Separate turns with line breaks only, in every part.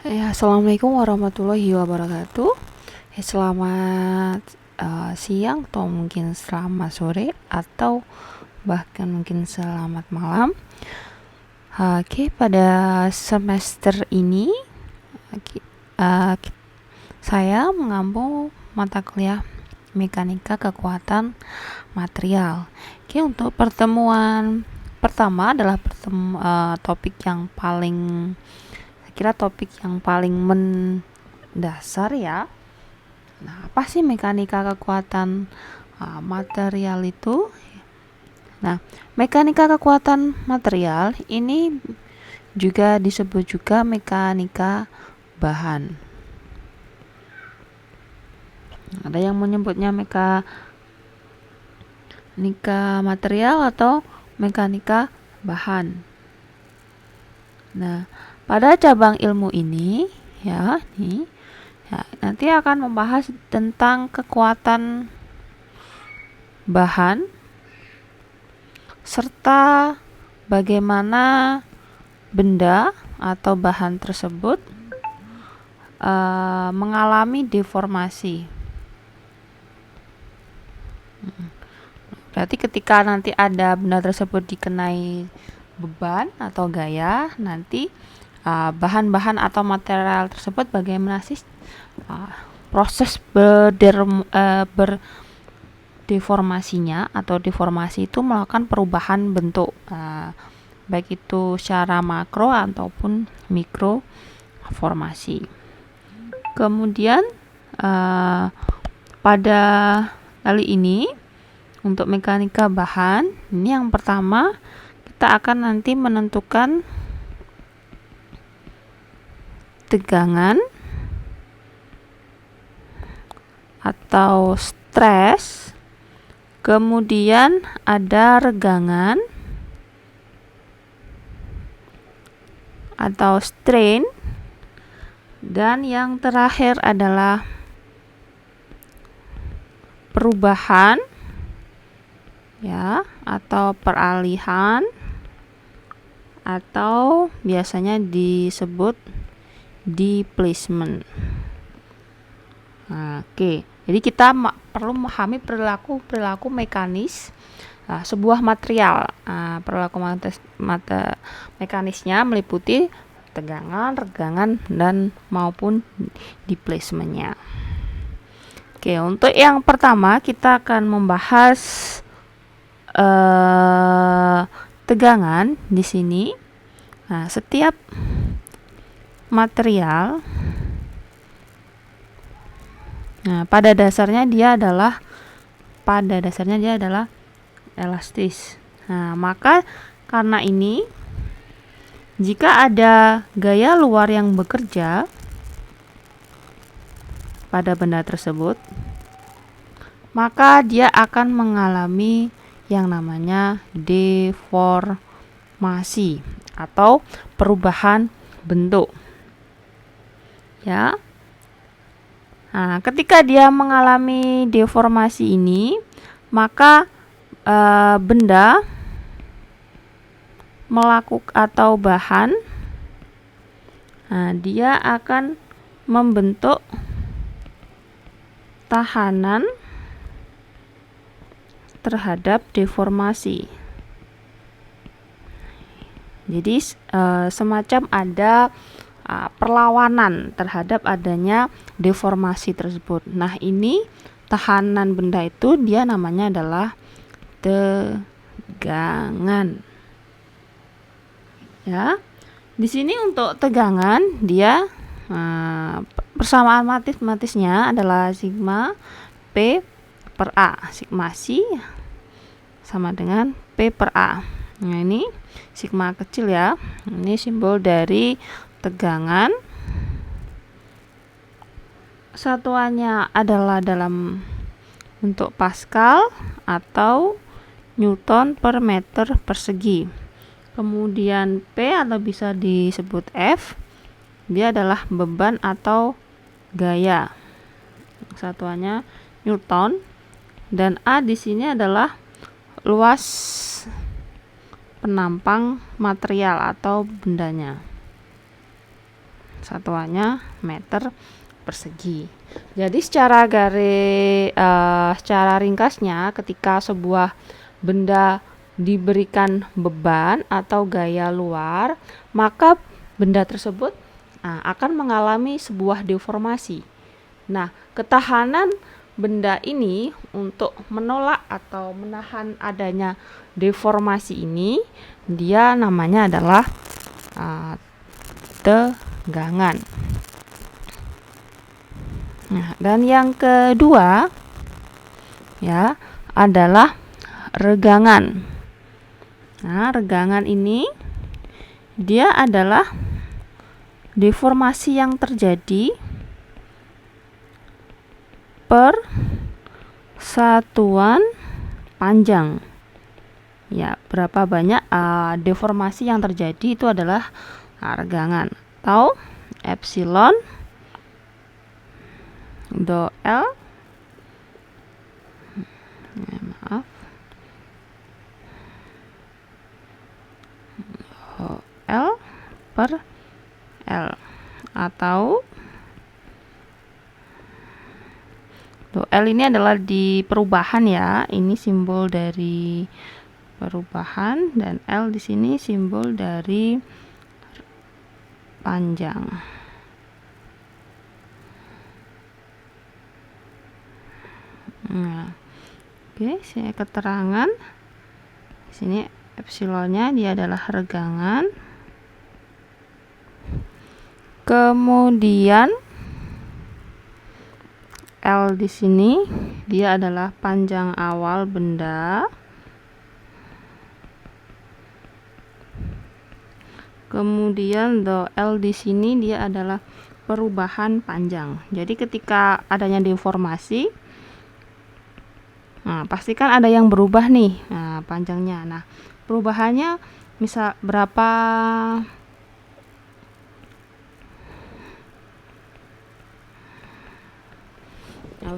Assalamualaikum warahmatullahi wabarakatuh. Selamat siang atau mungkin selamat sore atau bahkan mungkin selamat malam. Pada semester ini saya mengambil mata kuliah mekanika kekuatan material. Untuk pertemuan pertama adalah topik yang paling mendasar ya. Nah, apa sih mekanika kekuatan material itu? Nah, mekanika kekuatan material ini juga disebut juga mekanika bahan. Ada yang menyebutnya mekanika material atau mekanika bahan. Nah, pada cabang ilmu ini nanti akan membahas tentang kekuatan bahan serta bagaimana benda atau bahan tersebut mengalami deformasi. Berarti ketika nanti ada benda tersebut dikenai beban atau gaya, nanti bahan-bahan atau material tersebut bagaimana sih proses berdeformasinya, atau deformasi itu melakukan perubahan bentuk, baik itu secara makro ataupun mikro formasi. Kemudian pada kali ini untuk mekanika bahan, ini yang pertama kita akan nanti menentukan tegangan atau stres, kemudian ada regangan atau strain, dan yang terakhir adalah perubahan ya, atau peralihan, atau biasanya disebut displacement. Oke, jadi kita perlu memahami perilaku mekanis sebuah material. Perilaku mekanisnya meliputi tegangan, regangan, dan maupun displacementnya. Oke, untuk yang pertama kita akan membahas tegangan di sini. Setiap material pada dasarnya dia adalah elastis. Maka karena ini, jika ada gaya luar yang bekerja pada benda tersebut, maka dia akan mengalami yang namanya deformasi atau perubahan bentuk. Ya. Ketika dia mengalami deformasi ini, maka benda atau bahan dia akan membentuk tahanan terhadap deformasi. Jadi semacam ada perlawanan terhadap adanya deformasi tersebut. Nah, ini tahanan benda itu dia namanya adalah tegangan. Ya. Di sini untuk tegangan dia persamaan matematisnya adalah sigma P per A. Sigma C sama dengan P per A. Nah, ini sigma kecil ya. Ini simbol dari tegangan. Satuannya adalah dalam bentuk Pascal atau Newton per meter persegi. Kemudian P atau bisa disebut F, dia adalah beban atau gaya. Satuannya Newton, dan A di sini adalah luas penampang material atau bendanya. satuannya meter persegi. Jadi secara ringkasnya, ketika sebuah benda diberikan beban atau gaya luar, maka benda tersebut akan mengalami sebuah deformasi. Nah, ketahanan benda ini untuk menolak atau menahan adanya deformasi ini, dia namanya adalah tegangan. Nah, dan yang kedua ya adalah regangan. Nah, regangan ini dia adalah deformasi yang terjadi per satuan panjang. Ya, berapa banyak deformasi yang terjadi itu adalah regangan, atau epsilon do L L per L, atau do L ini adalah di perubahan ya, ini simbol dari perubahan, dan L di sini simbol dari panjang. Nah, oke, saya keterangan di sini epsilonnya dia adalah regangan. Kemudian L di sini dia adalah panjang awal benda. Kemudian do L di sini dia adalah perubahan panjang. Jadi ketika adanya deformasi, pastikan ada yang berubah nih, panjangnya. Nah, perubahannya misal berapa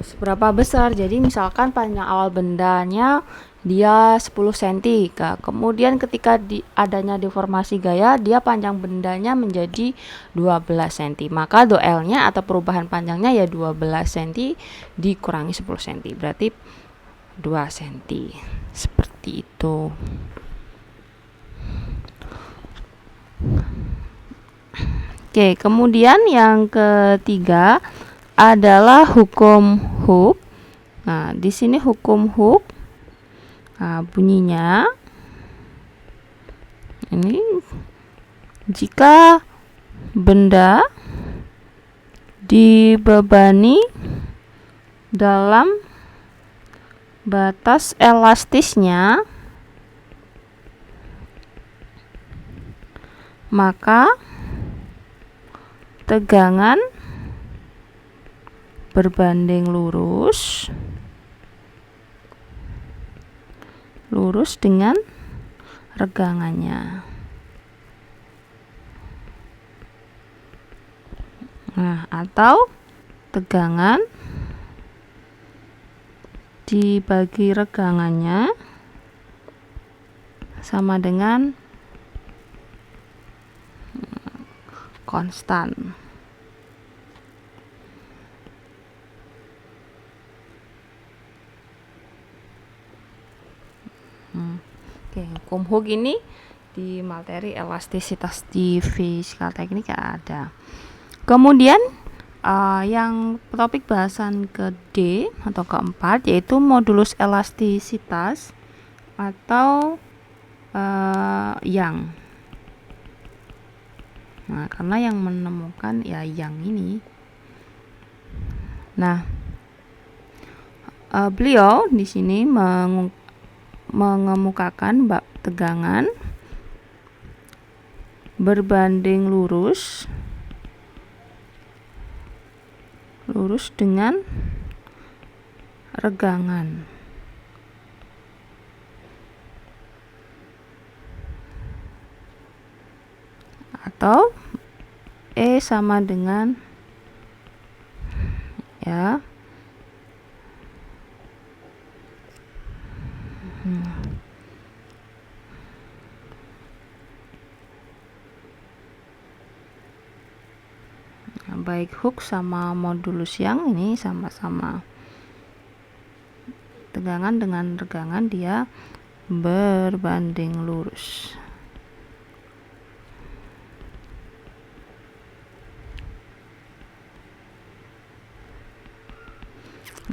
seberapa besar. Jadi misalkan panjang awal bendanya dia 10 cm. Kemudian ketika adanya deformasi gaya, dia panjang bendanya menjadi 12 cm. Maka do L-nya atau perubahan panjangnya ya 12 cm dikurangi 10 cm. Berarti 2 cm. Seperti itu. Oke, kemudian yang ketiga adalah hukum Hooke. Nah, di sini hukum Hooke bunyinya ini, jika benda dibebani dalam batas elastisnya, maka tegangan berbanding lurus dengan regangannya. Nah, atau tegangan dibagi regangannya sama dengan konstan. Oke, hukum Hooke ini di materi elastisitas di fisikal teknik ada. Kemudian yang topik bahasan ke D atau keempat yaitu modulus elastisitas atau Young. Nah, karena yang menemukan ya Young ini. Nah, beliau di sini mengemukakan bab tegangan berbanding lurus dengan regangan. Atau E sama dengan ya baik hook sama modulus yang ini sama-sama tegangan dengan regangan dia berbanding lurus.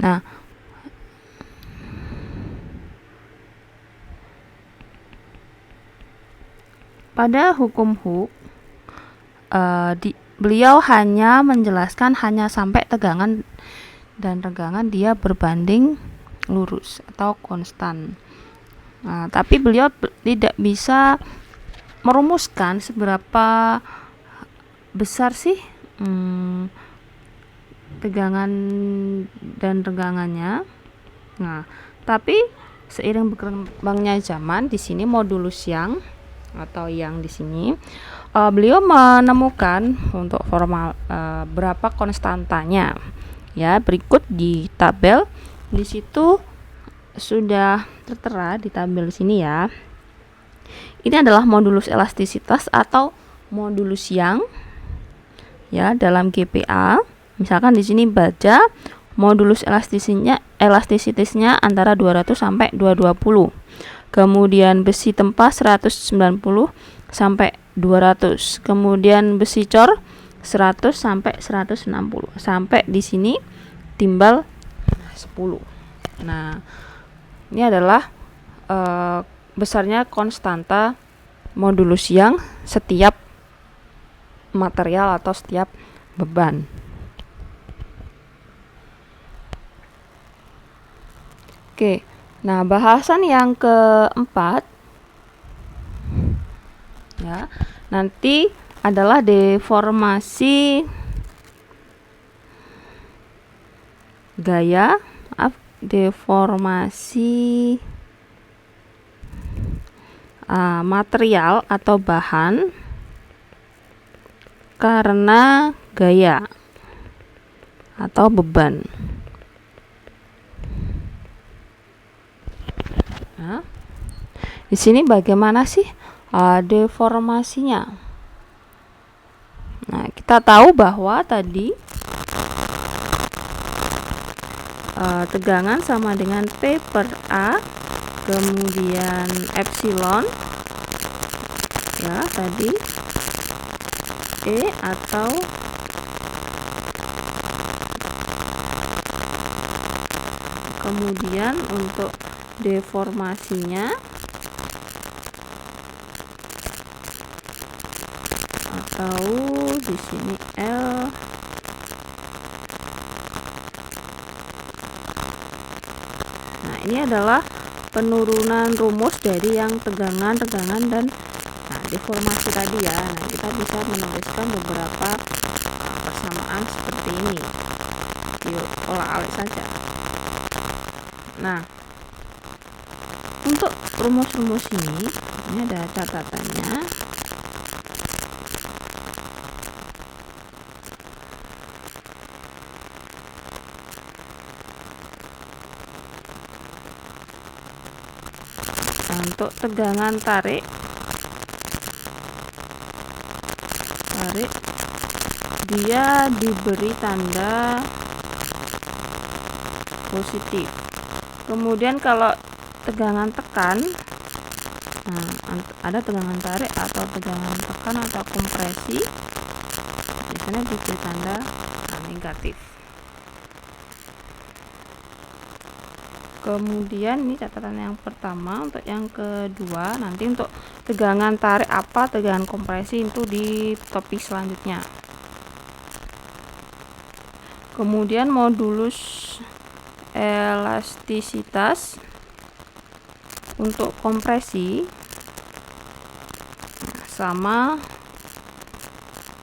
Nah, pada hukum Hooke beliau hanya menjelaskan hanya sampai tegangan dan regangan dia berbanding lurus atau konstan. Nah, tapi beliau tidak bisa merumuskan seberapa besar sih tegangan dan regangannya. Nah, tapi seiring berkembangnya zaman, di sini modulus yang atau yang di sini beliau menemukan untuk formal berapa konstantanya. Ya, berikut di tabel di situ sudah tertera di tabel sini ya. Ini adalah modulus elastisitas atau modulus yang ya dalam GPA. Misalkan di sini baja modulus elastisitasnya antara 200 sampai 220. Kemudian besi tempa 190 sampai 200. Kemudian besi cor 100 sampai 160. Sampai di sini timbal 10. Nah, ini adalah besarnya konstanta modulus yang setiap material atau setiap beban. Oke, nah bahasan yang keempat ya nanti adalah deformasi gaya, deformasi material atau bahan karena gaya atau beban. Nah, di sini bagaimana sih deformasinya? Nah, kita tahu bahwa tadi tegangan sama dengan P per A, kemudian epsilon ya tadi E atau kemudian untuk deformasinya atau di sini L nah ini adalah penurunan rumus dari yang tegangan, regangan dan deformasi tadi ya. Nah, kita bisa menuliskan beberapa persamaan seperti ini diolah-alik saja. Nah, untuk rumus-rumus ini ada catatannya. Untuk tegangan tarik dia diberi tanda positif. Kemudian kalau tegangan tekan, nah, ada tegangan tarik atau tegangan tekan atau kompresi, biasanya diberi tanda negatif. Kemudian ini catatan yang pertama. Untuk yang kedua, nanti untuk tegangan tarik apa, tegangan kompresi itu di topik selanjutnya. Kemudian modulus elastisitas untuk kompresi sama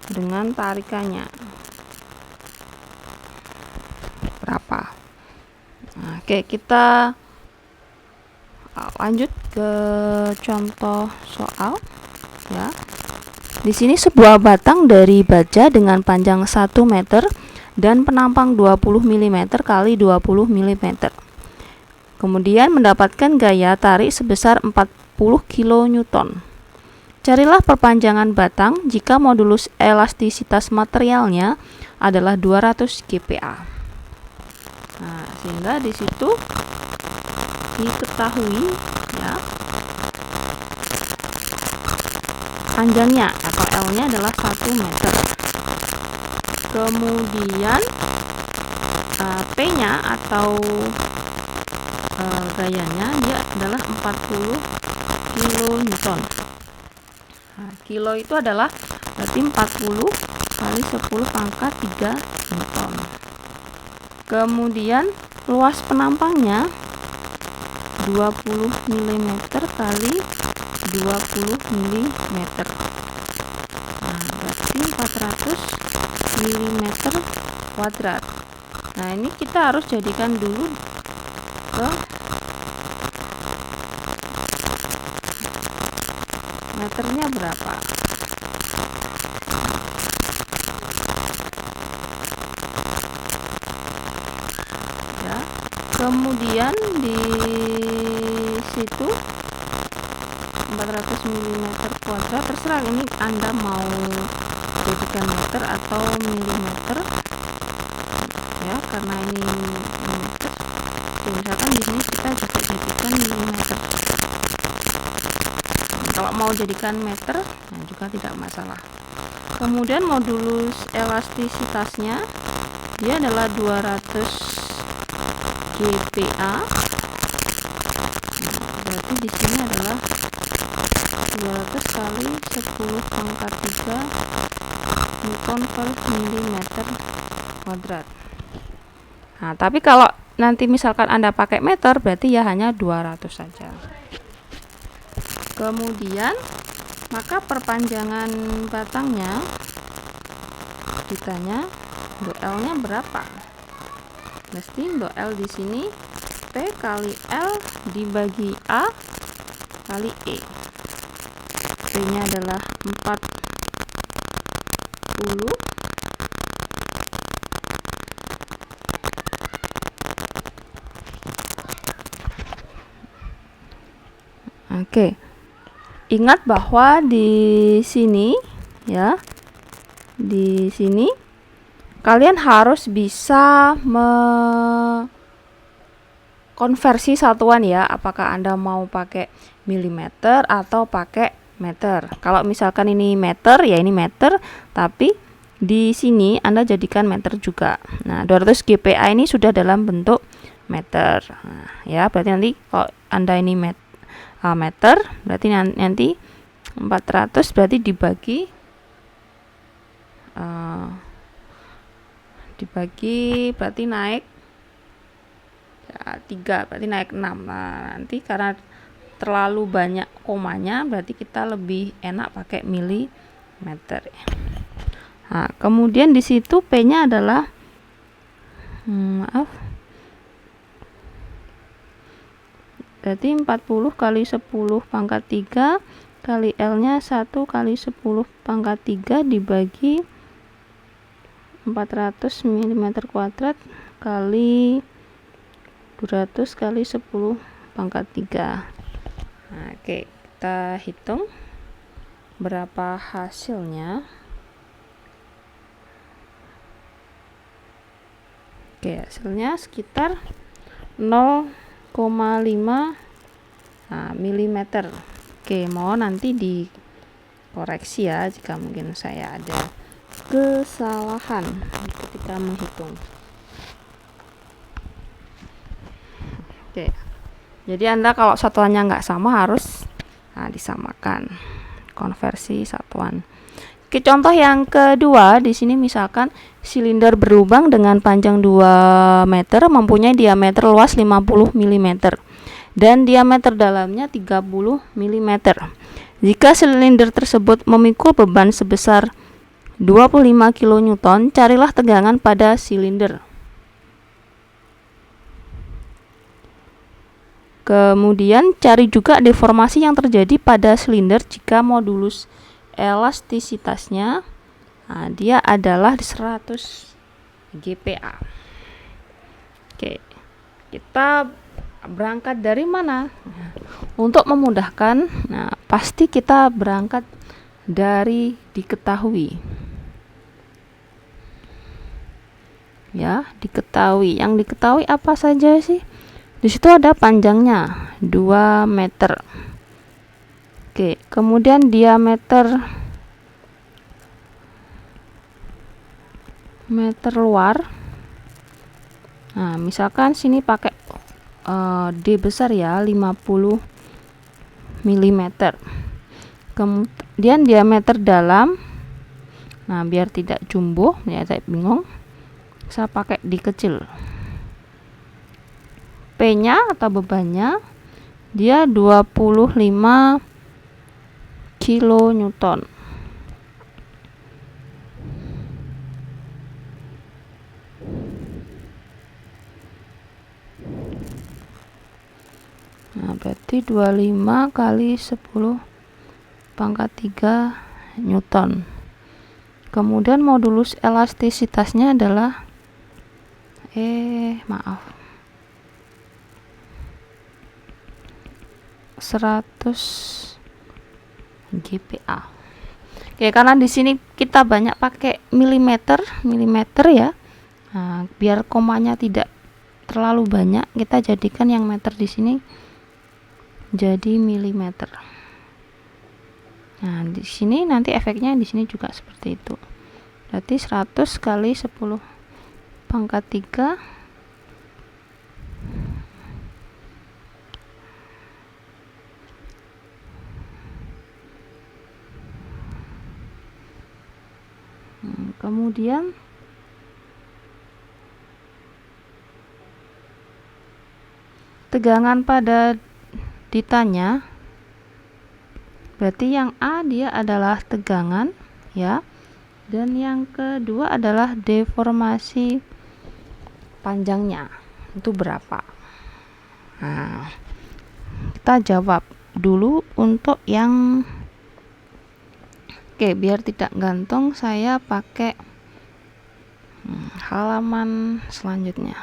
dengan tarikannya berapa. Nah, oke, kita lanjut ke contoh soal ya. Di sini sebuah batang dari baja dengan panjang 1 meter dan penampang 20 mm kali 20 mm. Kemudian mendapatkan gaya tarik sebesar 40 kN. Carilah perpanjangan batang jika modulus elastisitas materialnya adalah 200 GPa. Nah, sehingga di situ diketahui ya panjangnya atau L-nya adalah 1 meter. Kemudian P-nya atau gayanya dia adalah 40 kN. Nah, kilo itu adalah berarti 40 kali 10 pangkat 3 Newton. Kemudian luas penampangnya 20 mm kali 20 mm. Nah, berarti 400 mm kuadrat. Nah, ini kita harus jadikan dulu ke meternya berapa. Ya. Kemudian di situ 400 mm kuadrat, terserah ini Anda mau jadikan meter atau milimeter ya, karena ini meter. Misalkan di sini kita juga jadikan milimeter. Kalau mau jadikan meter, nah juga tidak masalah. Kemudian modulus elastisitasnya dia adalah 200 GPa. Nah, berarti di sini adalah 200 kali 10 pangkat 3 Newton per milimeter kuadrat. Nah, tapi kalau nanti misalkan Anda pakai meter, berarti ya hanya 200 saja. Kemudian maka perpanjangan batangnya ditanya untuk L-nya berapa. Mesti untuk L di sini P kali L dibagi A kali E. P-nya adalah 40 Oke. Ingat bahwa di sini ya, di sini kalian harus bisa konversi satuan ya, apakah Anda mau pakai milimeter atau pakai meter. Kalau misalkan ini meter ya ini meter, tapi di sini Anda jadikan meter juga. Nah, 200 GPa ini sudah dalam bentuk meter. Nah, ya, berarti nanti kalau Anda ini meter, berarti nanti 400 berarti dibagi berarti naik ya, 3 berarti naik 6. Nah, nanti karena terlalu banyak komanya berarti kita lebih enak pakai milimeter. Nah, kemudian di situ P-nya adalah berarti 40 kali 10 pangkat 3 kali L-nya 1 kali 10 pangkat 3 dibagi 400 mm kuadrat kali 200 kali 10 pangkat 3. Nah, oke, kita hitung berapa hasilnya. Oke, hasilnya sekitar 0,5 mm. Oke, mohon nanti dikoreksi ya jika mungkin saya ada kesalahan ketika menghitung. Oke, jadi Anda kalau satuannya nggak sama harus disamakan, konversi satuan. Oke, contoh yang kedua di sini misalkan silinder berlubang dengan panjang 2 meter mempunyai diameter luas 50 mm dan diameter dalamnya 30 mm. Jika silinder tersebut memikul beban sebesar 25 kN, carilah tegangan pada silinder. Kemudian cari juga deformasi yang terjadi pada silinder jika modulus elastisitasnya dia adalah 100 GPa. Oke, kita berangkat dari mana? Untuk memudahkan, pasti kita berangkat dari diketahui. ya, diketahui. Yang diketahui apa saja sih? Di situ ada panjangnya 2 meter. Oke, kemudian diameter luar. Nah, misalkan sini pakai D besar ya, 50 mm. Kemudian diameter dalam. Nah, biar tidak jumbo, ya saya bingung, saya pakai D kecil. P-nya atau bebannya dia 25 kilonewton. Nah, berarti 25 kali 10 pangkat 3 Newton. Kemudian modulus elastisitasnya adalah 100 GPa. Oke, karena di sini kita banyak pakai milimeter ya. Nah, biar komanya tidak terlalu banyak, kita jadikan yang meter di sini jadi milimeter. Nah, di sini nanti efeknya di sini juga seperti itu. Berarti 100 kali 10 pangkat 3 kemudian tegangan pada ditanya, berarti yang A dia adalah tegangan ya, dan yang kedua adalah deformasi panjangnya itu berapa. Nah, kita jawab dulu untuk yang oke, biar tidak gantung saya pakai halaman selanjutnya.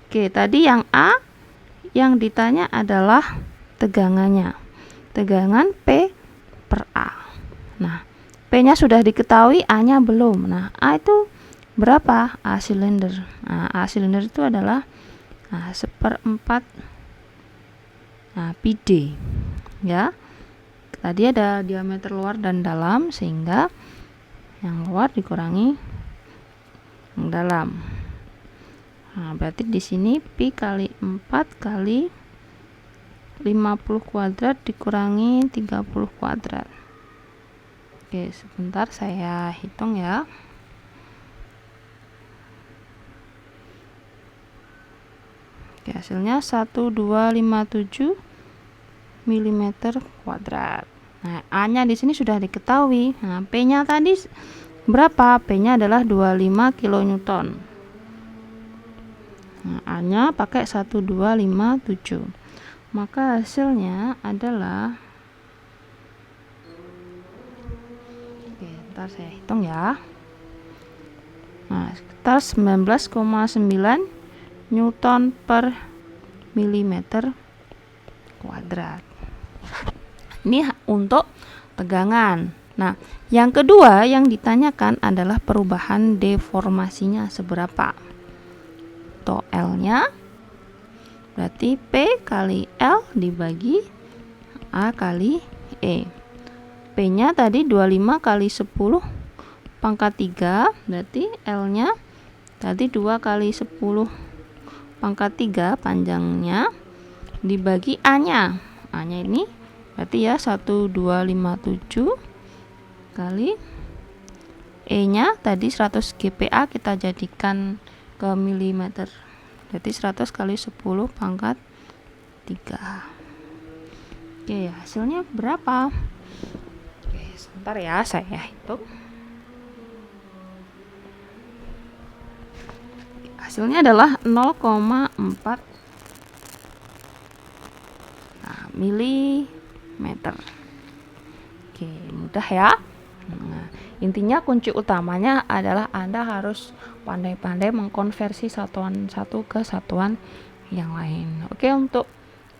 Oke, tadi yang A yang ditanya adalah tegangannya, tegangan P per A. Nah, P-nya sudah diketahui, A-nya belum. Nah, A itu berapa? A silinder. Nah, A silinder itu adalah 1/4 πd ya. Tadi ada diameter luar dan dalam, sehingga yang luar dikurangi yang dalam. Nah, berarti di sini pi kali 4 kali 50 kuadrat dikurangi 30 kuadrat. Oke, sebentar saya hitung ya. Oke, hasilnya 1257 mm kuadrat. Nah, A-nya di sini sudah diketahui. Nah, P-nya tadi berapa? P-nya adalah 25 kilonewton. Nah, A-nya pakai 1257. Maka hasilnya adalah, oke, ntar saya hitung ya. Nah, sekitar 19,9 Newton per milimeter kuadrat. Ini untuk tegangan. Nah, yang kedua yang ditanyakan adalah perubahan deformasinya seberapa. L-nya berarti P kali L dibagi A kali E. P-nya tadi 25 kali 10 pangkat 3, berarti L-nya tadi 2 kali 10 pangkat 3 panjangnya dibagi A-nya. A-nya ini berarti ya 1257 kali E-nya tadi 100 GPa kita jadikan ke milimeter, berarti 100 kali 10 pangkat 3. Oke, hasilnya berapa? Oke, sebentar ya, saya hitung. Hasilnya adalah 0,4 milimeter. Oke, mudah ya. Nah, intinya kunci utamanya adalah Anda harus pandai-pandai mengkonversi satuan satu ke satuan yang lain. Oke, untuk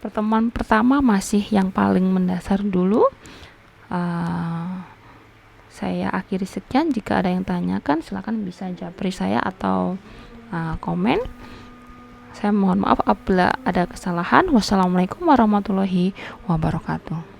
pertemuan pertama masih yang paling mendasar dulu. Saya akhiri sekian. Jika ada yang tanyakan, silakan bisa japri saya atau komen. Saya mohon maaf apabila ada kesalahan. Wassalamualaikum warahmatullahi wabarakatuh.